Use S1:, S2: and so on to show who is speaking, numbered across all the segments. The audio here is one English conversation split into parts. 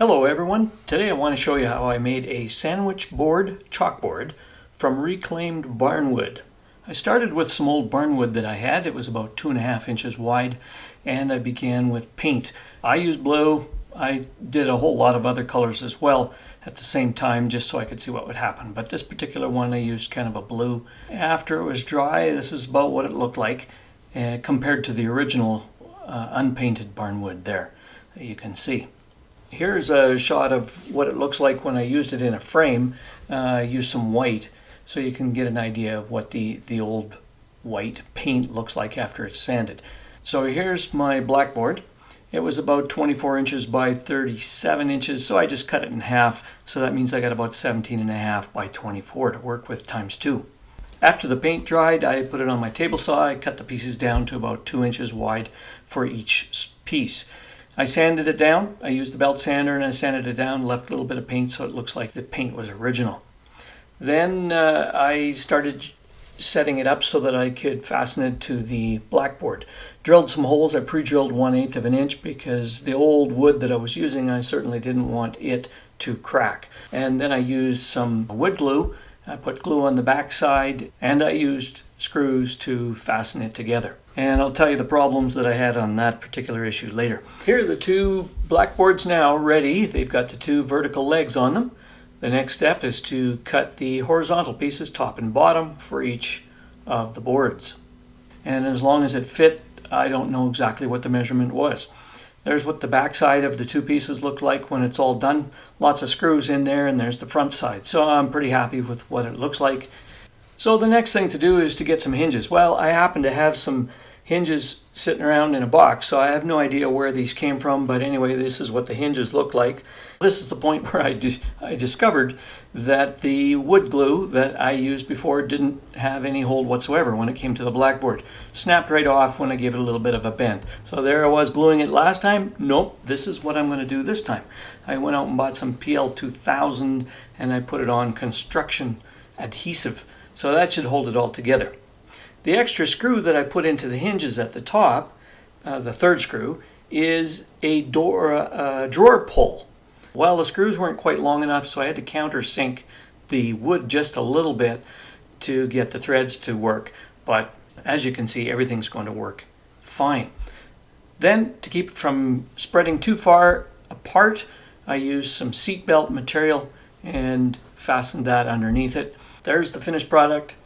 S1: Hello everyone, today I want to show you how I made a sandwich board chalkboard from reclaimed barnwood. I started with some old barnwood that I had. It was about 2.5 inches wide, and I began with paint. I used blue. I did a whole lot of other colors as well at the same time just so I could see what would happen, but this particular one I used kind of a blue. After it was dry, this is about what it looked like compared to the original unpainted barnwood there that you can see. Here's a shot of what it looks like when I used it in a frame. I used some white so you can get an idea of what the old white paint looks like after it's sanded. So here's my blackboard. It was about 24 inches by 37 inches, so I just cut it in half. So that means I got about 17.5 by 24 to work with times 2. After the paint dried, I put it on my table saw. I cut the pieces down to about 2 inches wide for each piece. I sanded it down. I used the belt sander and I sanded it down, left a little bit of paint so it looks like the paint was original. Then I started setting it up so that I could fasten it to the blackboard. Drilled some holes. I pre-drilled 1/8 of an inch because the old wood that I was using, I certainly didn't want it to crack. And then I used some wood glue. I put glue on the back side and I used screws to fasten it together. And I'll tell you the problems that I had on that particular issue later. Here are the two blackboards now ready. They've got the two vertical legs on them. The next step is to cut the horizontal pieces top and bottom for each of the boards. And as long as it fit, I don't know exactly what the measurement was. There's what the back side of the two pieces look like when it's all done. Lots of screws in there, and there's the front side. So I'm pretty happy with what it looks like. So the next thing to do is to get some hinges. Well, I happen to have some hinges sitting around in a box, so I have no idea where these came from, but anyway, this is what the hinges look like. This is the point where I discovered that the wood glue that I used before didn't have any hold whatsoever when it came to the blackboard. Snapped right off when I gave it a little bit of a bend. So there I was gluing it last time. Nope, this is what I'm going to do this time. I went out and bought some PL 2000 and I put it on construction adhesive. So that should hold it all together. The extra screw that I put into the hinges at the top, the third screw, is a drawer pull. Well, the screws weren't quite long enough, so I had to countersink the wood just a little bit to get the threads to work. But as you can see, everything's going to work fine. Then, to keep it from spreading too far apart, I used some seatbelt material and fastened that underneath it. There's the finished product,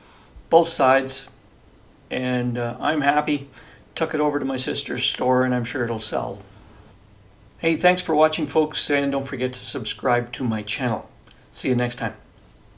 S1: both sides. And I'm happy. Took it over to my sister's store and I'm sure it'll sell. Hey, thanks for watching folks, and don't forget to subscribe to my channel. See you next time.